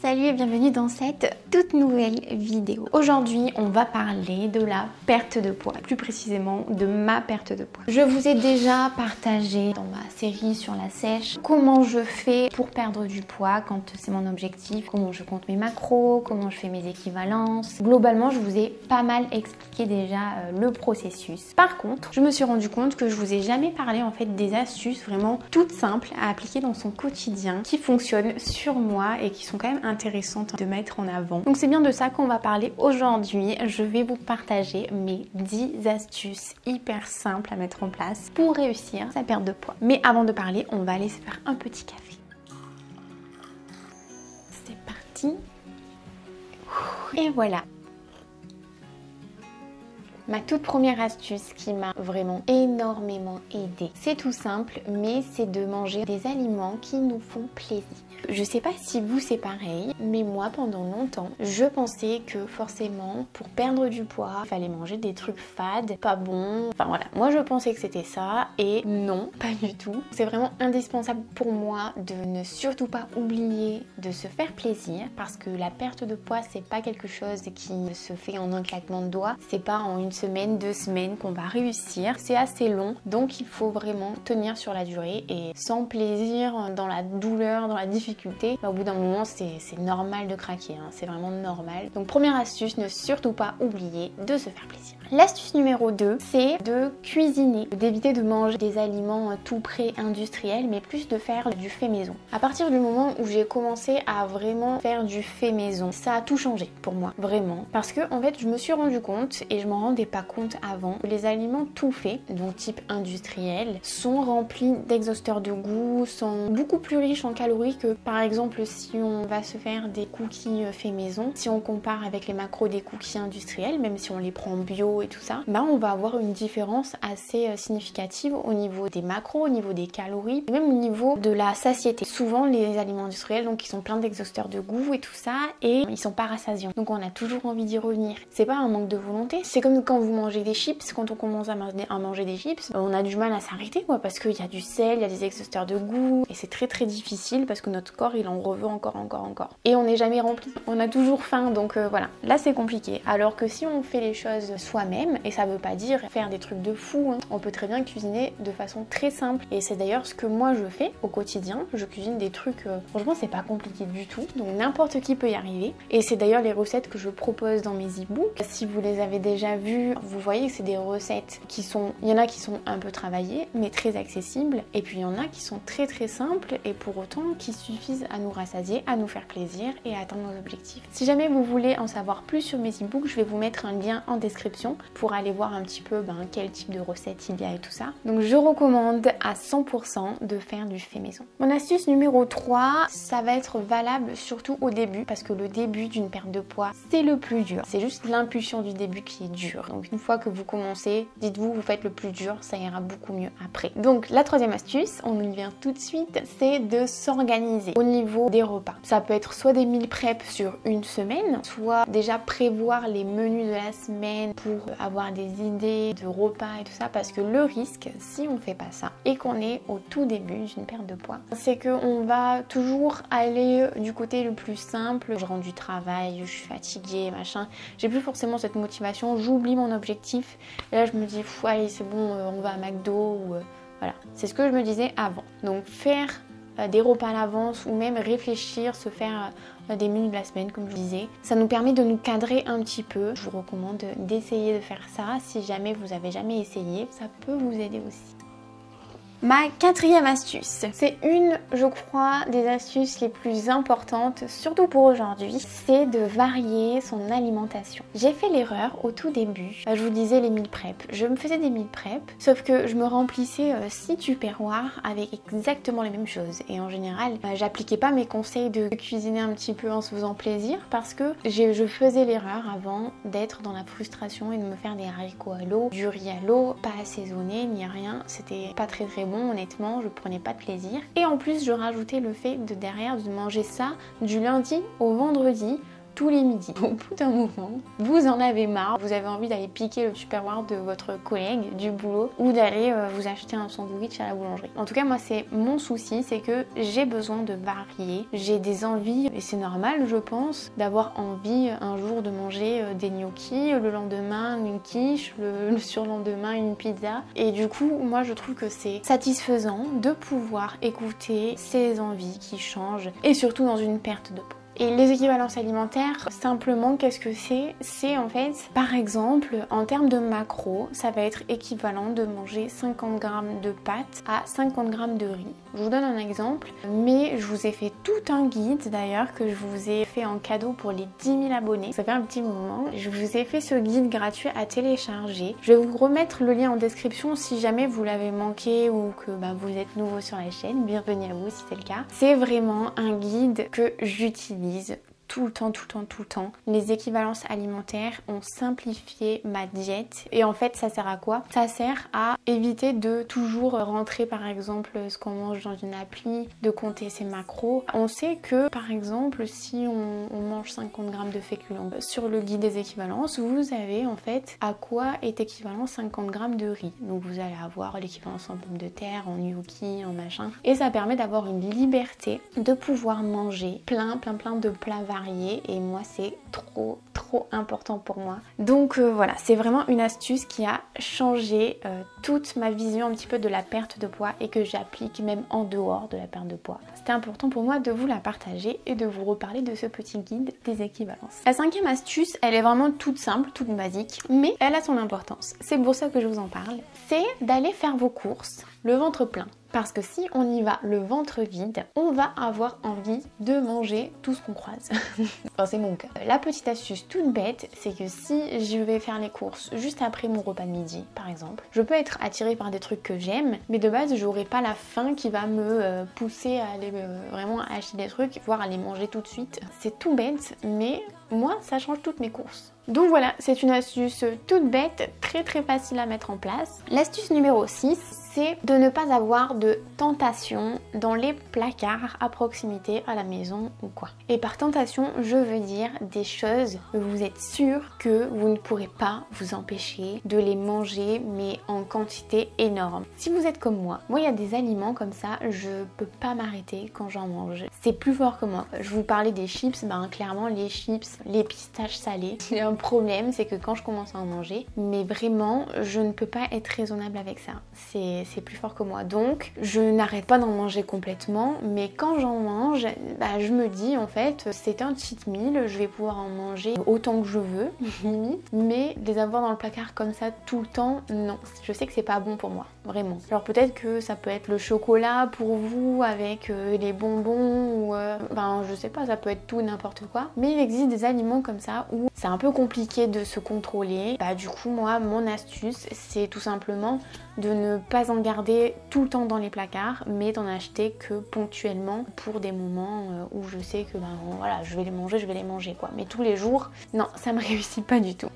Salut et bienvenue dans cette toute nouvelle vidéo. Aujourd'hui, on va parler de la perte de poids, plus précisément de ma perte de poids. Je vous ai déjà partagé dans ma série sur la sèche comment je fais pour perdre du poids quand c'est mon objectif, comment je compte mes macros, comment je fais mes équivalences. Globalement, je vous ai pas mal expliqué déjà le processus. Par contre, je me suis rendu compte que je vous ai jamais parlé en fait des astuces vraiment toutes simples à appliquer dans son quotidien qui fonctionnent sur moi et qui sont quand même intéressantes de mettre en avant. Donc c'est bien de ça qu'on va parler aujourd'hui. Je vais vous partager mes 10 astuces hyper simples à mettre en place pour réussir sa perte de poids. Mais avant de parler, on va aller se faire un petit café. C'est parti. Et voilà. Ma toute première astuce qui m'a vraiment énormément aidée, c'est tout simple, mais c'est de manger des aliments qui nous font plaisir. Je sais pas si vous c'est pareil, mais moi pendant longtemps, je pensais que forcément pour perdre du poids, il fallait manger des trucs fades, pas bons. Enfin voilà, moi je pensais que c'était ça et non, pas du tout. C'est vraiment indispensable pour moi de ne surtout pas oublier de se faire plaisir parce que la perte de poids c'est pas quelque chose qui se fait en un claquement de doigts, c'est pas en une semaine, 2 semaines qu'on va réussir, c'est assez long donc il faut vraiment tenir sur la durée et sans plaisir, dans la douleur, dans la difficulté, au bout d'un moment c'est normal de craquer, hein. C'est vraiment normal. Donc première astuce, ne surtout pas oublier de se faire plaisir. L'astuce numéro 2, c'est de cuisiner, d'éviter de manger des aliments tout prêts industriels, mais plus de faire du fait maison. À partir du moment où j'ai commencé à vraiment faire du fait maison, ça a tout changé pour moi, vraiment. Parce que en fait, je me suis rendu compte, et je m'en rendais pas compte avant, que les aliments tout faits, donc type industriel, sont remplis d'exhausteurs de goût, sont beaucoup plus riches en calories que par exemple si on va se faire des cookies faits maison. Si on compare avec les macros des cookies industriels, même si on les prend bio et tout ça, bah on va avoir une différence assez significative au niveau des macros, au niveau des calories et même au niveau de la satiété. Souvent les aliments industriels donc ils sont pleins d'exhausteurs de goût et tout ça et ils sont pas rassasiants. Donc on a toujours envie d'y revenir. C'est pas un manque de volonté, c'est comme quand vous mangez des chips, quand on commence à manger des chips, on a du mal à s'arrêter quoi parce qu'il y a du sel, il y a des exhausteurs de goût et c'est très difficile parce que notre corps il en reveut encore. Et on n'est jamais rempli. On a toujours faim donc voilà. Là c'est compliqué. Alors que si on fait les choses soi-même, et ça veut pas dire faire des trucs de fou, hein. On peut très bien cuisiner de façon très simple et c'est d'ailleurs ce que moi je fais au quotidien. Je cuisine des trucs, franchement c'est pas compliqué du tout, donc n'importe qui peut y arriver et c'est d'ailleurs les recettes que je propose dans mes e-books. Si vous les avez déjà vues, vous voyez que c'est des recettes qui sont, il y en a qui sont un peu travaillées mais très accessibles et puis il y en a qui sont très simples et pour autant qui suffisent à nous rassasier, à nous faire plaisir et à atteindre nos objectifs. Si jamais vous voulez en savoir plus sur mes e-books, je vais vous mettre un lien en description pour aller voir un petit peu quel type de recettes il y a et tout ça. Donc je recommande à 100% de faire du fait maison. Mon astuce numéro 3, ça va être valable surtout au début parce que le début d'une perte de poids, c'est le plus dur. C'est juste l'impulsion du début qui est dure. Donc une fois que vous commencez, dites-vous, vous faites le plus dur, ça ira beaucoup mieux après. Donc la troisième astuce, on y vient tout de suite, c'est de s'organiser au niveau des repas. Ça peut être soit des meal prep sur une semaine, soit déjà prévoir les menus de la semaine pour avoir des idées de repas et tout ça parce que le risque si on fait pas ça et qu'on est au tout début d'une perte de poids, c'est qu'on va toujours aller du côté le plus simple. Je rentre du travail, je suis fatiguée, machin, j'ai plus forcément cette motivation, j'oublie mon objectif et là je me dis allez c'est bon, on va à McDo ou voilà, c'est ce que je me disais avant. Donc faire des repas à l'avance ou même réfléchir, se faire des menus de la semaine comme je disais, ça nous permet de nous cadrer un petit peu. Je vous recommande d'essayer de faire ça si jamais vous avez jamais essayé, ça peut vous aider aussi. Ma quatrième astuce, c'est une, je crois, des astuces les plus importantes, surtout pour aujourd'hui, c'est de varier son alimentation. J'ai fait l'erreur au tout début, je vous disais les meal prep. Je me faisais des meal prep, sauf que je me remplissais 6 tupperwares avec exactement les mêmes choses. Et en général, j'appliquais pas mes conseils de cuisiner un petit peu en se faisant plaisir parce que je faisais l'erreur avant d'être dans la frustration et de me faire des haricots à l'eau, du riz à l'eau, pas assaisonné ni rien. C'était pas très bon. Honnêtement, je prenais pas de plaisir. Et en plus, je rajoutais le fait de derrière de manger ça du lundi au vendredi tous les midis. Au bout d'un moment, vous en avez marre, vous avez envie d'aller piquer le Tupperware de votre collègue du boulot ou d'aller vous acheter un sandwich à la boulangerie. En tout cas, moi, c'est mon souci, c'est que j'ai besoin de varier, j'ai des envies, et c'est normal, je pense, d'avoir envie un jour de manger des gnocchis, le lendemain une quiche, le surlendemain une pizza. Et du coup, moi, je trouve que c'est satisfaisant de pouvoir écouter ses envies qui changent, et surtout dans une perte de poids. Et les équivalences alimentaires, simplement, qu'est-ce que c'est? C'est en fait, par exemple, en termes de macros, ça va être équivalent de manger 50 g de pâtes à 50 g de riz. Je vous donne un exemple, mais je vous ai fait tout un guide d'ailleurs que je vous ai fait en cadeau pour les 10 000 abonnés. Ça fait un petit moment. Je vous ai fait ce guide gratuit à télécharger. Je vais vous remettre le lien en description si jamais vous l'avez manqué ou que vous êtes nouveau sur la chaîne. Bienvenue à vous si c'est le cas. C'est vraiment un guide que j'utilise tout le temps. Les équivalences alimentaires ont simplifié ma diète. Et en fait, ça sert à quoi? Ça sert à éviter de toujours rentrer par exemple ce qu'on mange dans une appli, de compter ses macros. On sait que par exemple, si on mange 50 g de féculents, sur le guide des équivalences, vous avez en fait à quoi est équivalent 50 g de riz. Donc vous allez avoir l'équivalence en pommes de terre, en gnocchi, en machin. Et ça permet d'avoir une liberté de pouvoir manger plein de plats variés. Et moi c'est trop important pour moi. Donc voilà, c'est vraiment une astuce qui a changé toute ma vision un petit peu de la perte de poids et que j'applique même en dehors de la perte de poids. C'était important pour moi de vous la partager et de vous reparler de ce petit guide des équivalences. La cinquième astuce, elle est vraiment toute simple, toute basique, mais elle a son importance. C'est pour ça que je vous en parle. C'est d'aller faire vos courses le ventre plein. Parce que si on y va le ventre vide, on va avoir envie de manger tout ce qu'on croise. Enfin, c'est mon cas. La petite astuce toute bête, c'est que si je vais faire les courses juste après mon repas de midi, par exemple, je peux être attirée par des trucs que j'aime, mais de base, j'aurai pas la faim qui va me pousser à aller vraiment acheter des trucs, voire à les manger tout de suite. C'est tout bête, mais moi, ça change toutes mes courses. Donc voilà, c'est une astuce toute bête, très facile à mettre en place. L'astuce numéro 6, c'est de ne pas avoir de tentation dans les placards à proximité à la maison ou quoi. Et par tentation, je veux dire des choses où vous êtes sûr que vous ne pourrez pas vous empêcher de les manger, mais en quantité énorme. Si vous êtes comme moi, il y a des aliments comme ça, je peux pas m'arrêter quand j'en mange. C'est plus fort que moi. Je vous parlais des chips, clairement les chips, les pistaches salées, il y a un problème, c'est que quand je commence à en manger, mais vraiment, je ne peux pas être raisonnable avec ça. C'est plus fort que moi. Donc, je n'arrête pas d'en manger complètement, mais quand j'en mange, je me dis en fait, c'est un cheat meal, je vais pouvoir en manger autant que je veux, limite, mais les avoir dans le placard comme ça tout le temps, non. Je sais que c'est pas bon pour moi, vraiment. Alors peut-être que ça peut être le chocolat pour vous avec les bonbons ou je sais pas, ça peut être tout n'importe quoi, mais il existe des aliments comme ça où c'est un peu compliqué de se contrôler. Du coup, moi, mon astuce, c'est tout simplement de ne pas en garder tout le temps dans les placards, mais d'en acheter que ponctuellement pour des moments où je sais que voilà, je vais les manger quoi. Mais tous les jours, non, ça me réussit pas du tout.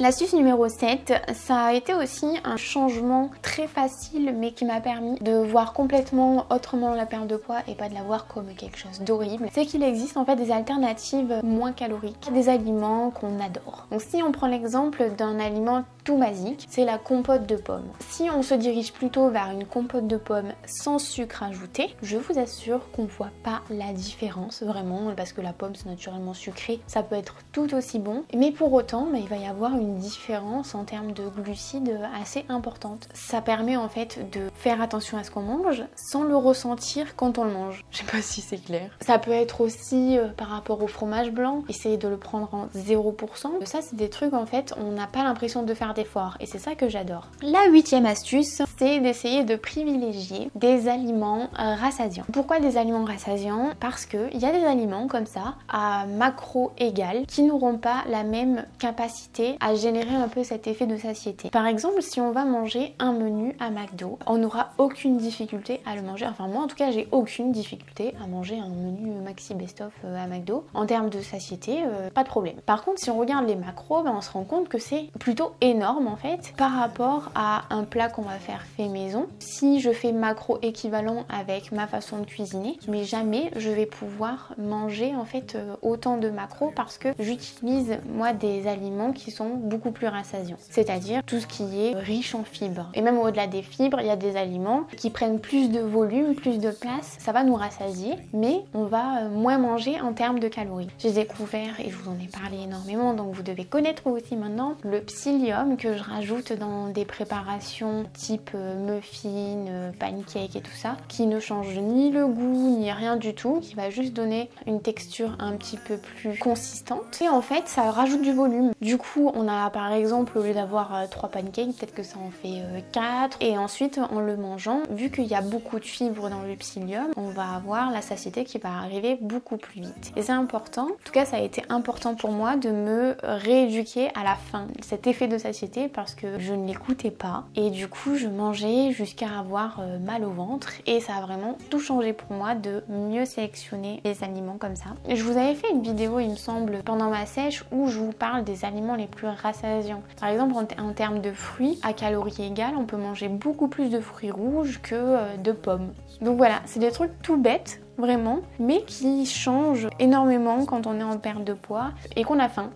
L'astuce numéro 7, ça a été aussi un changement très facile mais qui m'a permis de voir complètement autrement la perte de poids et pas de la voir comme quelque chose d'horrible. C'est qu'il existe en fait des alternatives moins caloriques, des aliments qu'on adore. Donc si on prend l'exemple d'un aliment tout basique, c'est la compote de pommes. Si on se dirige plutôt vers une compote de pommes sans sucre ajouté, je vous assure qu'on voit pas la différence vraiment, parce que la pomme c'est naturellement sucré, ça peut être tout aussi bon, mais pour autant il va y avoir une différence en termes de glucides assez importante. Ça permet en fait de faire attention à ce qu'on mange sans le ressentir quand on le mange. Je sais pas si c'est clair. Ça peut être aussi par rapport au fromage blanc, essayer de le prendre en 0%. Ça c'est des trucs en fait, on n'a pas l'impression de faire d'efforts et c'est ça que j'adore. La 8e astuce, c'est d'essayer de privilégier des aliments rassasiants. Pourquoi des aliments rassasiants? Parce que il y a des aliments comme ça à macro égal qui n'auront pas la même capacité à générer un peu cet effet de satiété. Par exemple, si on va manger un menu à McDo, on n'aura aucune difficulté à le manger. Enfin moi en tout cas j'ai aucune difficulté à manger un menu maxi best-of à McDo. En termes de satiété, pas de problème. Par contre si on regarde les macros, on se rend compte que c'est plutôt énorme en fait par rapport à un plat qu'on va faire fait maison, si je fais macro équivalent avec ma façon de cuisiner, mais jamais je vais pouvoir manger en fait autant de macros parce que j'utilise moi des aliments qui sont beaucoup plus rassasiants, c'est-à-dire tout ce qui est riche en fibres. Et même au-delà des fibres, il y a des aliments qui prennent plus de volume, plus de place, ça va nous rassasier, mais on va moins manger en termes de calories. J'ai découvert, et je vous en ai parlé énormément, donc vous devez connaître aussi maintenant, le psyllium que je rajoute dans des préparations type muffins, pancakes et tout ça, qui ne change ni le goût ni rien du tout, qui va juste donner une texture un petit peu plus consistante. Et en fait, ça rajoute du volume. Du coup, on a par exemple, au lieu d'avoir 3 pancakes, peut-être que ça en fait 4. Et ensuite, en le mangeant, vu qu'il y a beaucoup de fibres dans le psyllium, on va avoir la satiété qui va arriver beaucoup plus vite. Et c'est important, en tout cas ça a été important pour moi de me rééduquer à la fin, cet effet de satiété, parce que je ne l'écoutais pas. Et du coup, je mangeais jusqu'à avoir mal au ventre. Et ça a vraiment tout changé pour moi de mieux sélectionner les aliments comme ça. Je vous avais fait une vidéo, il me semble, pendant ma sèche où je vous parle des aliments les plus rassasiants. Par exemple, en termes de fruits, à calories égales, on peut manger beaucoup plus de fruits rouges que de pommes. Donc voilà, c'est des trucs tout bêtes, vraiment, mais qui changent énormément quand on est en perte de poids et qu'on a faim.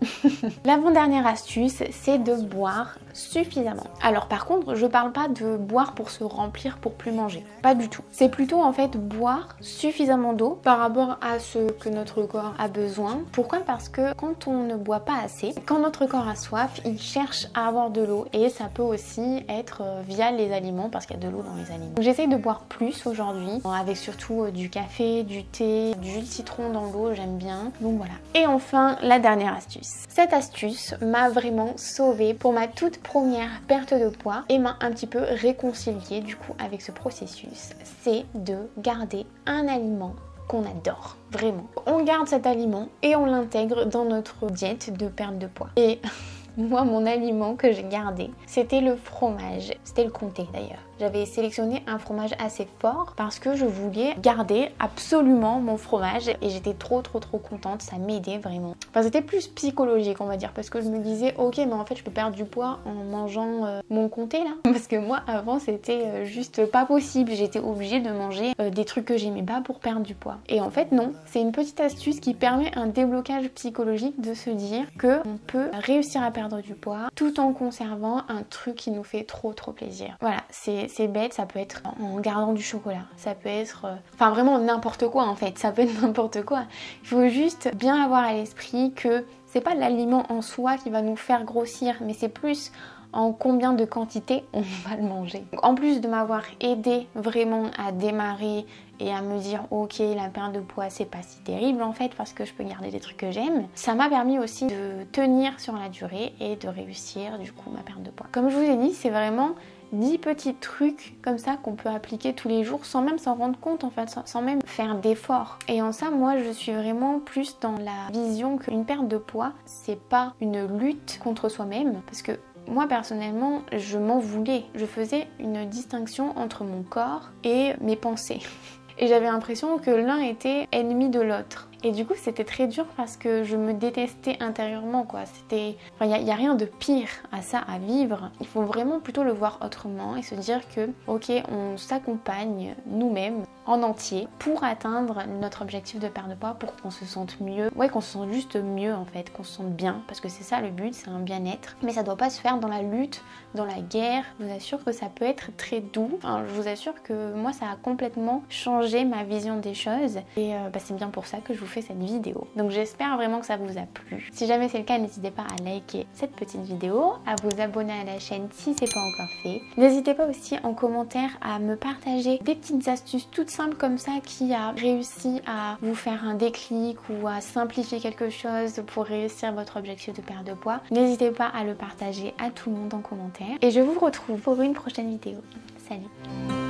L'avant-dernière astuce, c'est de boire suffisamment. Alors par contre, je parle pas de boire pour se remplir pour plus manger, pas du tout. C'est plutôt en fait boire suffisamment d'eau par rapport à ce que notre corps a besoin. Pourquoi? Parce que quand on ne boit pas assez, quand notre corps a soif, il cherche à avoir de l'eau, et ça peut aussi être via les aliments, parce qu'il y a de l'eau dans les aliments. Donc j'essaye de boire plus aujourd'hui, avec surtout du café, du thé, du jus de citron dans l'eau, j'aime bien. Donc voilà. Et enfin, la dernière astuce. Cette astuce m'a vraiment sauvée pour ma toute première perte de poids et m'a un petit peu réconciliée du coup avec ce processus. C'est de garder un aliment qu'on adore, vraiment. On garde cet aliment et on l'intègre dans notre diète de perte de poids. Et moi, mon aliment que j'ai gardé, c'était le fromage. C'était le comté d'ailleurs. J'avais sélectionné un fromage assez fort parce que je voulais garder absolument mon fromage et j'étais trop contente, ça m'aidait vraiment. Enfin, c'était plus psychologique on va dire, parce que je me disais ok, mais en fait je peux perdre du poids en mangeant mon comté là, parce que moi avant c'était juste pas possible, j'étais obligée de manger des trucs que j'aimais pas pour perdre du poids. Et en fait non, c'est une petite astuce qui permet un déblocage psychologique, de se dire que on peut réussir à perdre du poids tout en conservant un truc qui nous fait trop plaisir. Voilà, c'est bête, ça peut être en gardant du chocolat, ça peut être enfin vraiment n'importe quoi en fait, ça peut être n'importe quoi. Il faut juste bien avoir à l'esprit que c'est pas l'aliment en soi qui va nous faire grossir, mais c'est plus en combien de quantité on va le manger. Donc, en plus de m'avoir aidé vraiment à démarrer et à me dire ok, la perte de poids c'est pas si terrible en fait parce que je peux garder des trucs que j'aime, ça m'a permis aussi de tenir sur la durée et de réussir du coup ma perte de poids. Comme je vous ai dit, c'est vraiment 10 petits trucs comme ça qu'on peut appliquer tous les jours sans même s'en rendre compte en fait, sans même faire d'efforts. Et en ça, moi je suis vraiment plus dans la vision qu'une perte de poids c'est pas une lutte contre soi-même, parce que moi personnellement je m'en voulais, je faisais une distinction entre mon corps et mes pensées et j'avais l'impression que l'un était ennemi de l'autre. Et du coup c'était très dur parce que je me détestais intérieurement quoi. C'était, enfin, y a rien de pire à ça à vivre. Il faut vraiment plutôt le voir autrement et se dire que ok, on s'accompagne nous-mêmes en entier pour atteindre notre objectif de perte de poids, pour qu'on se sente mieux. Ouais, qu'on se sente juste mieux en fait, qu'on se sente bien, parce que c'est ça le but, c'est un bien-être. Mais ça doit pas se faire dans la lutte, dans la guerre. Je vous assure que ça peut être très doux. Enfin, je vous assure que moi ça a complètement changé ma vision des choses et c'est bien pour ça que je vous fais cette vidéo. Donc j'espère vraiment que ça vous a plu. Si jamais c'est le cas, n'hésitez pas à liker cette petite vidéo, à vous abonner à la chaîne si c'est pas encore fait. N'hésitez pas aussi en commentaire à me partager des petites astuces toutes simples comme ça qui a réussi à vous faire un déclic ou à simplifier quelque chose pour réussir votre objectif de perte de poids. N'hésitez pas à le partager à tout le monde en commentaire et je vous retrouve pour une prochaine vidéo. Salut!